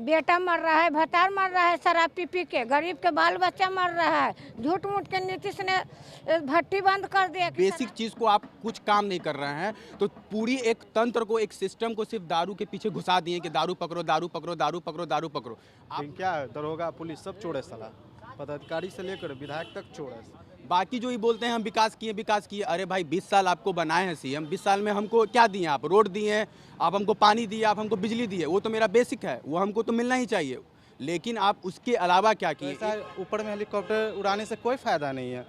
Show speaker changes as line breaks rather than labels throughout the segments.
बेटा मर रहा है, भतार मर रहा है शराब पी पी के, गरीब के बाल बच्चा मर रहा है। झूठ मूठ के नीतीश ने भट्टी बंद कर दिया।
बेसिक चीज को आप कुछ काम नहीं कर रहे हैं तो पूरी एक तंत्र को, एक सिस्टम को सिर्फ दारू के पीछे घुसा दिए कि दारू पकड़ो, दारू पकड़ो, दारू पकड़ो, दारू पकड़ो।
लेकिन क्या है, दरोगा पुलिस सब चोर है साला, पदाधिकारी से लेकर विधायक तक चोर है।
बाकी जो ही बोलते हैं हम विकास किए, विकास किए। अरे भाई 20 साल आपको बनाए हैं सीएम, 20 साल में हमको क्या दिए? आप रोड दिए हैं, आप हमको पानी दिए, आप हमको बिजली दिए, वो तो मेरा बेसिक है, वो हमको तो मिलना ही चाहिए। लेकिन आप उसके अलावा क्या किए?
ऊपर में हेलीकॉप्टर उड़ाने से कोई फायदा नहीं है,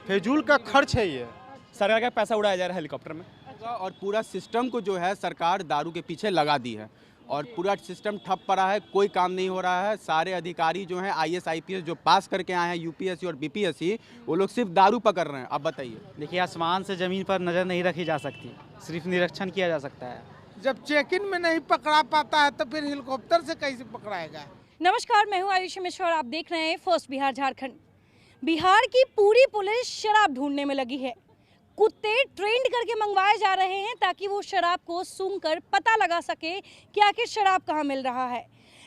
फिजूल का खर्च है ये।
सरकार का पैसा उड़ाया जा रहा है हेलीकॉप्टर में।
और पूरा सिस्टम को जो है सरकार दारू के पीछे लगा दी है और पूरा सिस्टम ठप पड़ा है, कोई काम नहीं हो रहा है। सारे अधिकारी जो हैं IAS IPS जो पास करके आए हैं UPSC और BPSC, वो लोग सिर्फ दारू पकड़ रहे हैं। अब बताइए।
देखिए, आसमान से ज़मीन पर नज़र नहीं रखी जा सकती, सिर्फ निरीक्षण किया जा सकता है।
जब चेक इन में नहीं पकड़ा पाता है तो फिर हेलीकॉप्टर से कैसे पकड़ाएगा?
नमस्कार, मैं हूँ आयुषी मिश्रा और आप देख रहे हैं फर्स्ट बिहार झारखंड। बिहार की पूरी पुलिस शराब ढूंढने में लगी है। कुत्ते ट्रेंड करके मंगवाए जा रहे हैं ताकि वो शराब को सूंघकर पता लगा सके कि आखिर शराब कहाँ मिल रहा है।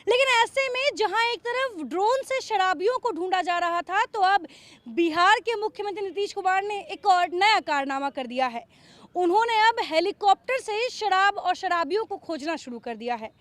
लेकिन ऐसे में जहां एक तरफ ड्रोन से शराबियों को ढूंढा जा रहा था, तो अब बिहार के मुख्यमंत्री नीतीश कुमार ने एक और नया कारनामा कर दिया है। उन्होंने अब हेलीकॉप्टर से शराब और शराबियों को खोजना शुरू कर दिया है।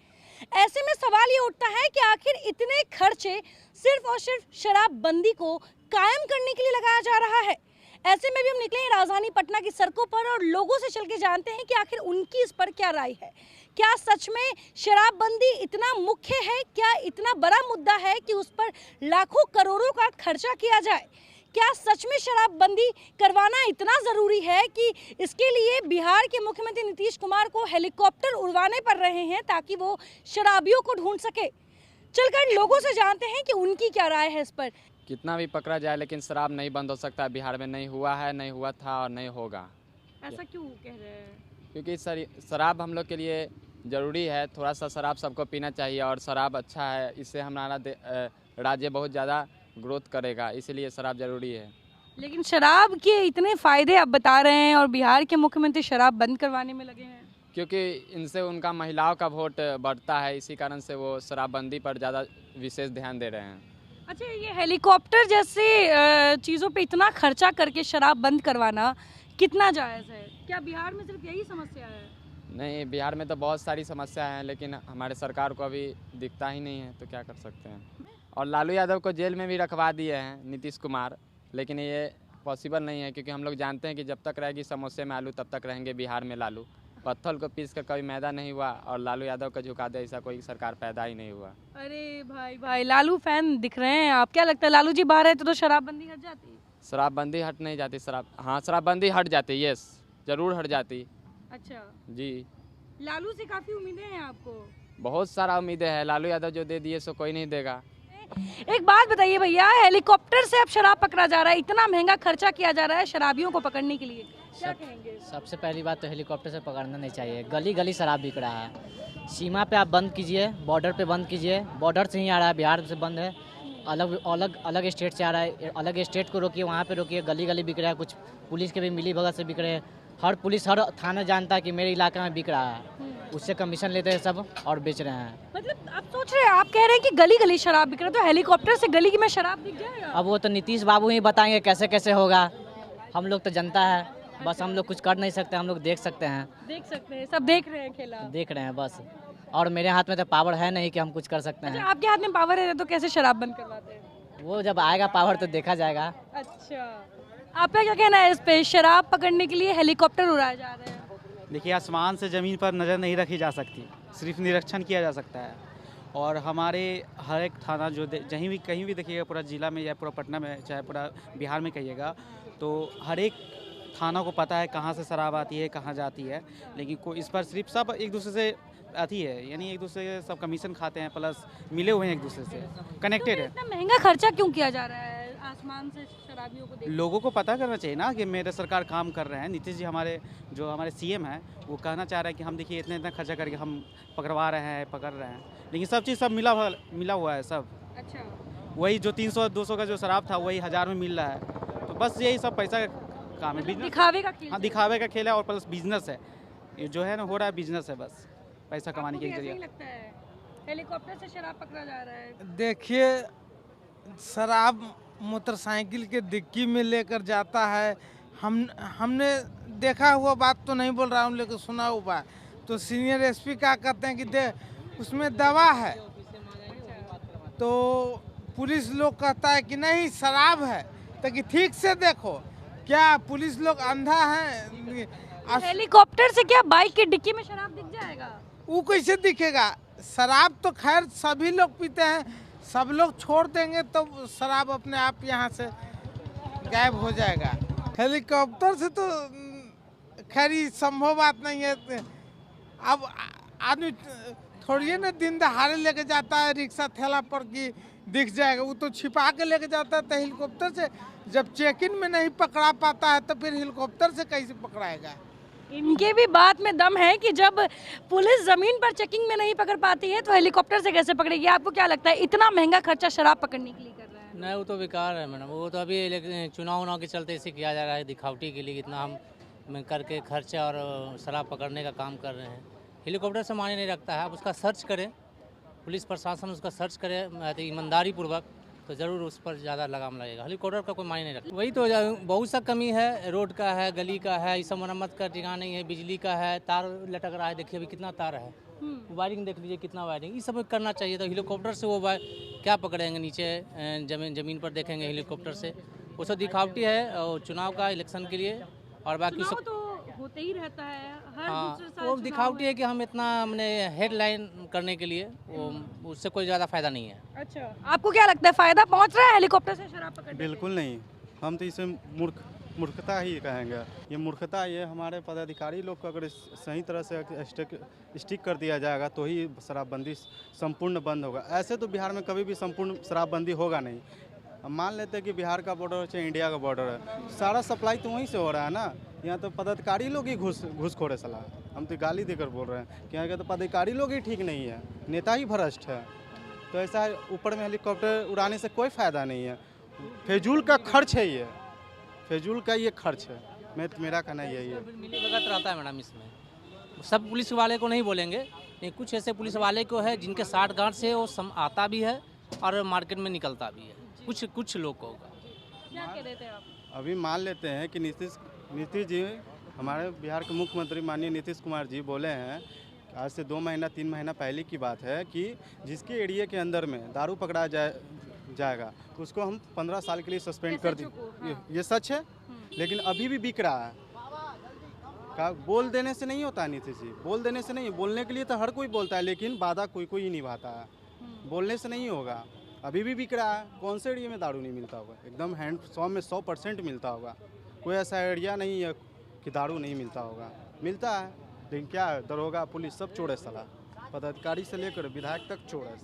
ऐसे में सवाल ये उठता है कि आखिर इतने खर्चे सिर्फ और सिर्फ शराबबंदी को कायम करने के लिए लगाया जा रहा है। ऐसे में भी हम निकले हैं राजधानी पटना की सड़कों पर और लोगों से चल के जानते हैं कि आखिर उनकी इस पर क्या राय है। क्या सच में शराबबंदी इतना मुख्य है? क्या इतना बड़ा मुद्दा है कि उस पर लाखों करोड़ों का खर्चा किया जाए? क्या सच में शराबबंदी करवाना इतना ज़रूरी है कि इसके लिए बिहार के मुख्यमंत्री नीतीश कुमार को हेलीकॉप्टर उड़वाने पड़ रहे हैं ताकि वो शराबियों को ढूंढ सके? चलकर लोगों से जानते हैं कि उनकी क्या राय है इस पर।
कितना भी पकड़ा जाए लेकिन शराब नहीं बंद हो सकता। बिहार में नहीं हुआ है, नहीं हुआ था और नहीं होगा।
ऐसा क्यों कह रहे हैं?
क्योंकि शराब हम लोग के लिए ज़रूरी है। थोड़ा सा शराब सबको पीना चाहिए और शराब अच्छा है, इससे हमारा राज्य बहुत ज़्यादा ग्रोथ करेगा, इसीलिए शराब ज़रूरी है।
लेकिन शराब के इतने फ़ायदे आप बता रहे हैं और बिहार के मुख्यमंत्री शराब बंद करवाने में लगे हैं।
क्योंकि इनसे उनका महिलाओं का वोट बढ़ता है, इसी कारण से वो शराबबंदी पर ज़्यादा विशेष ध्यान दे रहे हैं।
अच्छा, ये हेलीकॉप्टर जैसे चीज़ों पे इतना खर्चा करके शराब बंद करवाना कितना जायज़ है? क्या बिहार में सिर्फ यही समस्या है?
नहीं, बिहार में तो बहुत सारी समस्या हैं, लेकिन हमारे सरकार को अभी दिखता ही नहीं है, तो क्या कर सकते हैं। और लालू यादव को जेल में भी रखवा दिए हैं नीतीश कुमार, लेकिन ये पॉसिबल नहीं है क्योंकि हम लोग जानते हैं कि जब तक रहेगी समोसे में आलू तब तक रहेंगे बिहार में लालू। पत्थर को पीस कर कभी मैदा नहीं हुआ और लालू यादव को झुका दे ऐसा कोई सरकार पैदा ही नहीं हुआ।
अरे भाई लालू फैन दिख रहे हैं आप। क्या लगता है लालू जी बाहर है तो शराबबंदी हट जाती?
शराबबंदी हट नहीं जाती। शराबबंदी हट जाती, यस ज़रूर हट जाती।
अच्छा
जी,
लालू से काफ़ी उम्मीदें हैं आपको?
बहुत सारा उम्मीदें हैं। लालू यादव जो दे दिए सो कोई नहीं देगा।
एक बात बताइए भैया, हेलीकॉप्टर से अब शराब पकड़ा जा रहा है, इतना महंगा खर्चा किया जा रहा है शराबियों को पकड़ने के लिए, क्या कहेंगे?
सबसे पहली बात तो हेलीकॉप्टर से पकड़ना नहीं चाहिए। गली गली शराब बिक रहा है। सीमा पे आप बंद कीजिए, बॉर्डर पे बंद कीजिए। बॉर्डर से ही आ रहा है, बिहार से बंद है। अलग स्टेट से आ रहा है, अलग स्टेट को रोकिए, वहाँ पे रोकिए। गली गली बिक रहा है। कुछ पुलिस के भी मिली भगत से बिक रहे हैं। हर पुलिस हर थाना जानता है कि मेरे इलाके में बिक रहा है, उससे कमीशन लेते हैं सब और बेच रहे हैं।
मतलब आप सोच रहे हैं, आप कह रहे हैं कि गली गली शराब बिक रहा है, तो हेलीकॉप्टर से गली में शराब बिक जाएगा?
अब वो तो नीतीश बाबू ही बताएंगे कैसे कैसे होगा। हम लोग तो जनता है, बस हम लोग कुछ कर नहीं सकते, हम लोग देख सकते हैं।
सब देख रहे हैं खेला,
देख रहे हैं बस। और मेरे हाथ में तो पावर है नहीं कि हम कुछ कर सकते हैं।
आपके हाथ में पावर है तो कैसे शराब बंद करवाते हैं?
वो जब आएगा पावर तो देखा जाएगा।
अच्छा, आपका क्या कहना है इस पे? शराब पकड़ने के लिए हेलीकॉप्टर उड़ाए जा रहे हैं।
देखिए, आसमान से ज़मीन पर नज़र नहीं रखी जा सकती, सिर्फ निरीक्षण किया जा सकता है। और हमारे हर एक थाना जो कहीं भी देखिएगा, पूरा ज़िला में या पूरा पटना में, चाहे पूरा बिहार में कहिएगा, तो हर एक थाना को पता है कहाँ से शराब आती है, कहाँ जाती है। लेकिन कोई इस पर सिर्फ सब एक दूसरे से आती है, यानी एक दूसरे से सब कमीशन खाते हैं, प्लस मिले हुए हैं, एक दूसरे से कनेक्टेड है।
इतना महंगा खर्चा क्यों किया जा रहा है आसमान से शराबियों को?
लोगों को पता करना चाहिए ना कि मेरे सरकार काम कर रहे हैं। नीतीश जी हमारे CM हैं, वो कहना चाह रहे हैं कि हम देखिए इतना खर्चा करके हम पकड़ रहे हैं, लेकिन सब चीज़ सब मिला हुआ है सब। अच्छा, वही जो 300-200 का जो शराब था वही 1000 में मिल रहा है। तो बस यही सब पैसा का काम है, बिजनेस,
दिखावे का खेल।
हाँ, दिखावे का खेल है और प्लस बिजनेस है। ये जो है ना, हो रहा है बिजनेस है, बस पैसा कमाने के जरिए।
हेलीकॉप्टर से शराब पकड़ा जा रहा है।
देखिए, शराब मोटरसाइकिल के डिक्की में लेकर जाता है। हमने देखा हुआ बात तो नहीं बोल रहा हूँ, लेकिन सुना हुआ बात। तो सीनियर एसपी क्या कहते हैं कि उसमें दवा है, तो पुलिस लोग कहता है कि नहीं शराब है। तो कि ठीक से देखो, क्या पुलिस लोग अंधा है?
हेलीकॉप्टर से क्या बाइक की डिक्की में शराब दिख जाएगा?
वो कैसे दिखेगा? शराब तो खैर सभी लोग पीते हैं, सब लोग छोड़ देंगे तो शराब अपने आप यहाँ से गायब हो जाएगा। हेलीकॉप्टर से तो खैर ये संभव बात नहीं है। अब आदमी थोड़ी ना दिन दहाड़े लेके जाता है रिक्शा ठेला पर कि दिख जाएगा। वो तो छिपा के लेके जाता है। तो हेलीकॉप्टर से जब चेक इन में नहीं पकड़ा पाता है तो फिर हेलीकॉप्टर से कैसे पकड़ाएगा?
इनके भी बात में दम है कि जब पुलिस जमीन पर चेकिंग में नहीं पकड़ पाती है तो हेलीकॉप्टर से कैसे पकड़ेगी? आपको क्या लगता है इतना महंगा खर्चा शराब पकड़ने के लिए कर रहा है?
नहीं, वो तो बेकार है मैडम। वो तो अभी चुनाव के चलते इसे किया जा रहा है, दिखावटी के लिए इतना हम करके खर्चा और शराब पकड़ने का काम कर रहे हैं। हेलीकॉप्टर से मायने नहीं रखता है। आप उसका सर्च करें, पुलिस प्रशासन उसका सर्च करे ईमानदारी पूर्वक, तो ज़रूर उस पर ज़्यादा लगाम लगेगा। हेलीकॉप्टर का कोई मायने नहीं रखता। वही तो बहुत सा कमी है, रोड का है, गली का है, ये सब मरम्मत का ठिकाना नहीं है, बिजली का है, तार लटक रहा है। देखिए अभी कितना तार है, वायरिंग देख लीजिए कितना वायरिंग, ये सब करना चाहिए। तो हेलीकॉप्टर से वो क्या पकड़ेंगे? नीचे जमीन पर देखेंगे हेलीकॉप्टर से। वो सब दिखावटी है और चुनाव का इलेक्शन के लिए, और बाकी सब
तो होते ही रहता है हर दूसरे साल।
वो दिखावटी है कि हम इतना हमने हेडलाइन करने के लिए, उससे कोई ज़्यादा फायदा नहीं है।
अच्छा, आपको क्या लगता है फायदा पहुंच रहा है हेलीकॉप्टर से शराब पकड़ने?
बिल्कुल नहीं, हम तो इसे मूर्खता ही कहेंगे। ये मूर्खता, ये हमारे पदाधिकारी लोग को अगर सही तरह से स्टिक कर दिया जाएगा तो ही शराबबंदी संपूर्ण बंद होगा। ऐसे तो बिहार में कभी भी संपूर्ण शराबबंदी होगा नहीं। हम मान लेते हैं कि बिहार का बॉर्डर चाहे इंडिया का बॉर्डर है, सारा सप्लाई तो वहीं से हो रहा है ना। यहाँ तो पदाधिकारी लोग ही घूसखोर है सलाह। हम तो गाली देकर बोल रहे हैं कि यहाँ के तो पदाधिकारी लोग ही ठीक नहीं है, नेता ही भ्रष्ट है। तो ऐसा है, ऊपर में हेलीकॉप्टर उड़ाने से कोई फ़ायदा नहीं है। फिजूल का खर्च है, ये फिजूल का ये खर्च है। मेरा कहना यही है।
मिली भगत रहता है मैडम इसमें। सब पुलिस वाले को नहीं बोलेंगे, नहीं, कुछ ऐसे पुलिस वाले को है जिनके साठगांठ से वो आता भी है और मार्केट में निकलता भी है। कुछ लोग को होगा।
क्या कह रहे थे आप?
अभी मान लेते हैं कि नीतीश जी, हमारे बिहार के मुख्यमंत्री माननीय नीतीश कुमार जी बोले हैं, आज से 2 महीना 3 महीना पहले की बात है, कि जिसके एरिया के अंदर में दारू पकड़ा जाएगा उसको हम 15 साल के लिए सस्पेंड कर दें। ये सच है, लेकिन अभी भी बिक रहा है। का बोल देने से नहीं होता है नीतीश जी, बोल देने से नहीं। बोलने के लिए तो हर कोई बोलता है, लेकिन वादा कोई ही निभाता है। बोलने से नहीं होगा। अभी भी बिक रहा है। कौन से एरिया में दारू नहीं मिलता होगा? एकदम हैंड 100 में 100% मिलता होगा। कोई ऐसा एरिया नहीं है कि दारू नहीं मिलता होगा, मिलता है। लेकिन क्या है, दरोगा पुलिस सब चोर है साला, पदाधिकारी से लेकर विधायक तक चोर है।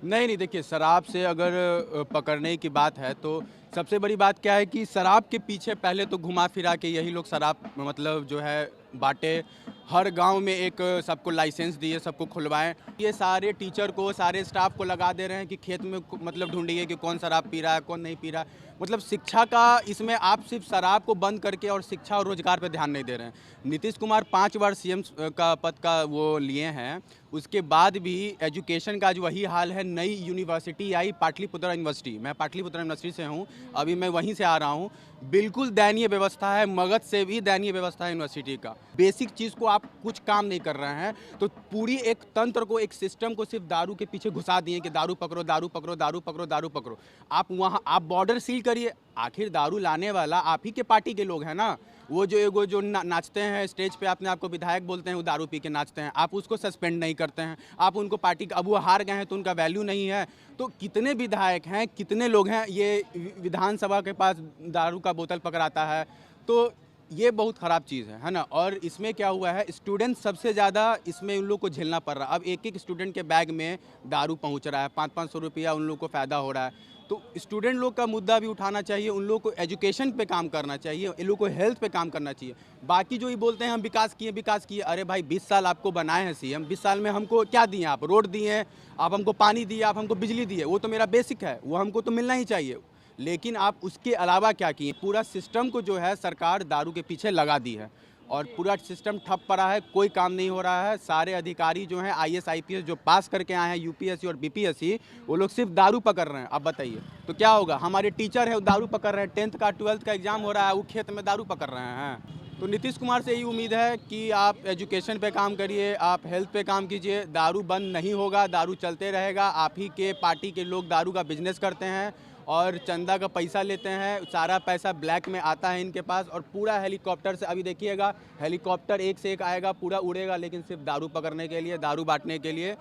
नहीं, देखिए, शराब से अगर पकड़ने की बात है तो सबसे बड़ी बात क्या है कि शराब के पीछे पहले तो घुमा फिरा के यही लोग शराब मतलब जो है बांटे। हर गांव में एक सबको लाइसेंस दिए, सबको खुलवाएं। ये सारे टीचर को, सारे स्टाफ को लगा दे रहे हैं कि खेत में मतलब ढूंढिए कि कौन शराब पी रहा है, कौन नहीं पी रहा है। मतलब शिक्षा का इसमें आप सिर्फ शराब को बंद करके और शिक्षा और रोजगार पे ध्यान नहीं दे रहे हैं। नीतीश कुमार 5 बार सीएम का पद का वो लिए हैं, उसके बाद भी एजुकेशन का जो वही हाल है। नई यूनिवर्सिटी आई, पाटलिपुत्र यूनिवर्सिटी, मैं पाटलिपुत्र यूनिवर्सिटी से हूँ, अभी मैं वहीं से आ रहा हूँ। बिल्कुल दयनीय व्यवस्था है, मगध से भी दयनीय व्यवस्था है यूनिवर्सिटी का। बेसिक चीज़ को आप कुछ काम नहीं कर रहे हैं, तो पूरी एक तंत्र को, एक सिस्टम को सिर्फ दारू के पीछे घुसा दिए कि दारू पकड़ो, दारू पकड़ो, दारू पकड़ो, दारू पकड़ो। आप वहाँ आप बॉर्डर सील करिए। आखिर दारू लाने वाला आप ही के पार्टी के लोग हैं ना। वो जो नाचते हैं स्टेज पे, अपने आपको विधायक बोलते हैं, वो दारू पी के नाचते हैं। आप उसको सस्पेंड नहीं करते हैं। आप उनको पार्टी, अब वो हार गए हैं तो उनका वैल्यू नहीं है। तो कितने विधायक हैं, कितने लोग हैं, ये विधानसभा के पास दारू का बोतल पकड़ाता है। तो ये बहुत ख़राब चीज़ है ना। और इसमें क्या हुआ है, स्टूडेंट सबसे ज़्यादा इसमें उन लोग को झेलना पड़ रहा है। अब एक स्टूडेंट के बैग में दारू पहुँच रहा है, 500-500 रुपया उन लोग को फ़ायदा हो रहा है। तो स्टूडेंट लोग का मुद्दा भी उठाना चाहिए, उन लोग को एजुकेशन पे काम करना चाहिए, इन लोग को हेल्थ पे काम करना चाहिए। बाकी जो ये बोलते हैं हम विकास किए, अरे भाई 20 साल आपको बनाए हैं सीएम, 20 साल में हमको क्या दिए? आप रोड दिए हैं, आप हमको पानी दिए, आप हमको बिजली दिए, वो तो मेरा बेसिक है, वो हमको तो मिलना ही चाहिए। लेकिन आप उसके अलावा क्या किए? पूरा सिस्टम को जो है सरकार दारू के पीछे लगा दी है। और पूरा सिस्टम ठप पड़ा है, कोई काम नहीं हो रहा है। सारे अधिकारी जो हैं IAS IPS जो पास करके आए हैं UPSC और BPSC, वो लोग सिर्फ दारू पकड़ रहे हैं। अब बताइए तो क्या होगा? हमारे टीचर है वो दारू पकड़ रहे हैं, 10th का 12th का एग्जाम हो रहा है, वो खेत में दारू पकड़ रहे हैं। तो नीतीश कुमार से यही उम्मीद है कि आप एजुकेशन पे काम करिए, आप हेल्थ पे काम कीजिए। दारू बंद नहीं होगा, दारू चलते रहेगा। आप ही के पार्टी के लोग दारू का बिजनेस करते हैं और चंदा का पैसा लेते हैं, सारा पैसा ब्लैक में आता है इनके पास। और पूरा हेलीकॉप्टर से अभी देखिएगा, हेलीकॉप्टर एक से एक आएगा, पूरा उड़ेगा, लेकिन सिर्फ दारू पकड़ने के लिए, दारू बांटने के लिए।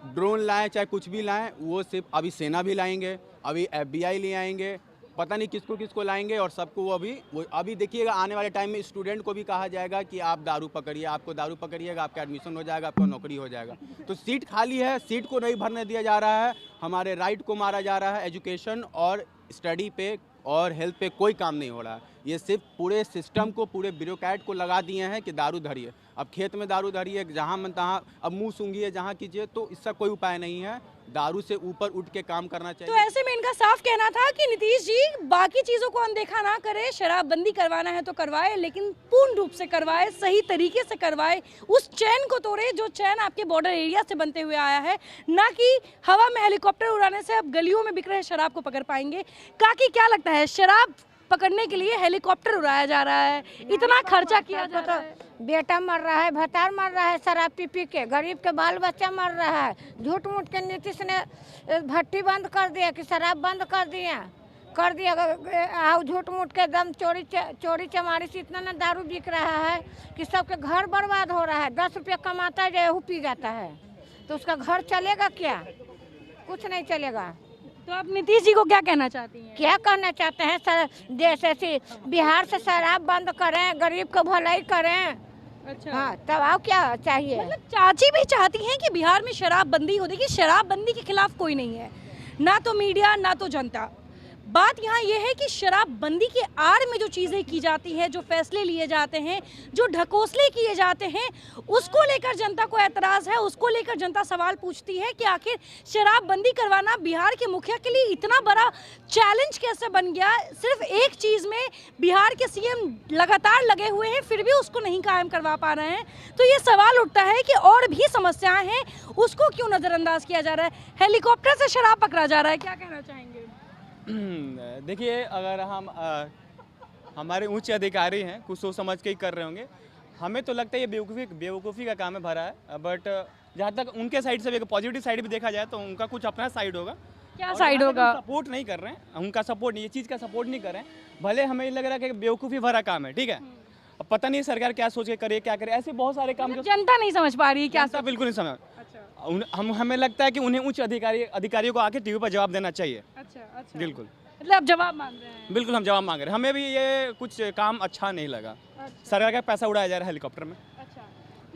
ड्रोन लाएँ चाहे कुछ भी लाएँ, वो सिर्फ अभी सेना भी लाएंगे, अभी FBI ले आएंगे, पता नहीं किसको किसको लाएंगे। और सबको वो अभी देखिएगा आने वाले टाइम में स्टूडेंट को भी कहा जाएगा कि आप दारू पकड़िए, आपको दारू पकड़िएगा, आपका एडमिशन हो जाएगा, आपको नौकरी हो जाएगा। तो सीट खाली है, सीट को नहीं भरने दिया जा रहा है, हमारे राइट को मारा जा रहा है। एजुकेशन और स्टडी पे और हेल्थ पे कोई काम नहीं हो रहा है। ये सिर्फ पूरे सिस्टम को, पूरे ब्यूरोक्रेट को लगा दिए हैं कि दारू धरिए। अब खेत में दारू धरिए, जहाँ मन तहाँ, अब मुँह सूंघिए जहाँ कीजिए, तो इसका कोई उपाय नहीं है। दारू से ऊपर उठ के काम करना चाहिए।
तो ऐसे में इनका साफ कहना था कि नीतीश जी बाकी चीजों को अनदेखा ना करे, शराबबंदी करवाना है तो करवाए, लेकिन पूर्ण रूप से करवाए, सही तरीके से करवाए, उस चैन को तोड़े जो चैन आपके बॉर्डर एरिया से बनते हुए आया है, ना कि हवा में हेलीकॉप्टर उड़ाने से अब गलियों में बिक रहे शराब को पकड़ पाएंगे। काकी क्या लगता है, शराब पकड़ने के लिए हेलीकॉप्टर उड़ाया जा रहा है, इतना खर्चा किया जा रहा है,
बेटा मर रहा है, भतार मर रहा है शराब पी के, गरीब के बाल बच्चा मर रहा है। झूठ मूठ के नीतीश ने भट्टी बंद कर दिया कि शराब बंद कर दिया झूठ मूठ के दम चोरी चमारी से इतना ना दारू बिक रहा है कि सबके घर बर्बाद हो रहा है। 10 रुपया कमाता है, गेहूँ पी जाता है, तो उसका घर चलेगा क्या? कुछ नहीं चलेगा।
तो आप नीतीश जी को क्या कहना चाहती हैं?
क्या कहना चाहते हैं सर? जैसे बिहार से शराब बंद करें, गरीब को भलाई करें।
अच्छा,
हाँ, तब आप क्या चाहिए?
मतलब चाची भी चाहती हैं कि बिहार में शराबबंदी हो। देखिए, शराबबंदी के खिलाफ कोई नहीं है, ना तो मीडिया ना तो जनता। बात यहाँ ये है कि शराबबंदी के आड़ में जो चीज़ें की जाती हैं, जो फैसले लिए जाते हैं, जो ढकोसले किए जाते हैं, उसको लेकर जनता को एतराज़ है, उसको लेकर जनता सवाल पूछती है कि आखिर शराबबंदी करवाना बिहार के मुखिया के लिए इतना बड़ा चैलेंज कैसे बन गया। सिर्फ एक चीज़ में बिहार के CM लगातार लगे हुए हैं, फिर भी उसको नहीं कायम करवा पा रहे हैं। तो ये सवाल उठता है कि और भी समस्याएँ हैं, उसको क्यों नज़रअंदाज किया जा रहा है? हेलीकॉप्टर से शराब पकड़ा जा रहा है, क्या कहना चाहेंगे?
देखिए, अगर हम हमारे उच्च अधिकारी हैं, कुछ सोच समझ के ही कर रहे होंगे। हमें तो लगता है ये बेवकूफ़ी का काम है भरा है, बट जहाँ तक उनके साइड से भी पॉजिटिव साइड भी देखा जाए तो उनका कुछ अपना साइड होगा।
क्या साइड होगा?
सपोर्ट नहीं कर रहे हैं, उनका सपोर्ट नहीं, ये चीज़ का सपोर्ट नहीं कर रहे हैं। भले हमें लग रहा है कि बेवकूफ़ी भरा काम है, ठीक है, अब पता नहीं सरकार क्या सोच के करे, क्या करे, ऐसे बहुत सारे काम जो
जनता नहीं समझ पा रही, क्या
बिल्कुल नहीं समझ। हमें लगता है कि उन्हें उच्च अधिकारियों को आके TV पर जवाब देना चाहिए।
अच्छा,
बिल्कुल,
मतलब आप जवाब मांग रहे हैं?
बिल्कुल हम जवाब मांग रहे हैं। हमें भी ये कुछ काम अच्छा नहीं लगा। सरकार का पैसा उड़ाया जा रहा है हेलीकॉप्टर में।
अच्छा,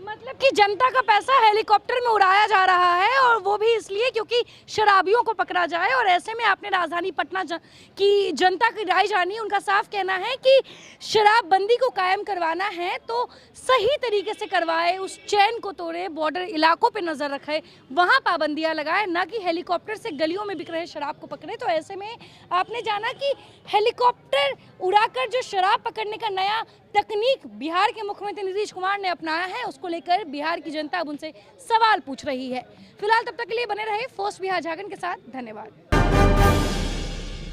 मतलब कि जनता का पैसा हेलीकॉप्टर में उड़ाया जा रहा है, और वो भी इसलिए क्योंकि शराबियों को पकड़ा जाए। और ऐसे में आपने राजधानी पटना की जनता की राय जानी, उनका साफ कहना है कि शराबबंदी को कायम करवाना है तो सही तरीके से करवाए, उस चैन को तोड़े, बॉर्डर इलाकों पे नज़र रखे, वहाँ पाबंदियाँ लगाए, ना कि हेलीकॉप्टर से गलियों में बिक रहे शराब को पकड़े। तो ऐसे में आपने जाना कि हेलीकॉप्टर उड़ाकर जो शराब पकड़ने का नया तकनीक बिहार के मुख्यमंत्री नीतीश कुमार ने अपनाया है, उसको लेकर बिहार की जनता अब उनसे सवाल पूछ रही है। फिलहाल तब तक के लिए बने रहे फोर्स बिहार झारखंड के साथ। धन्यवाद।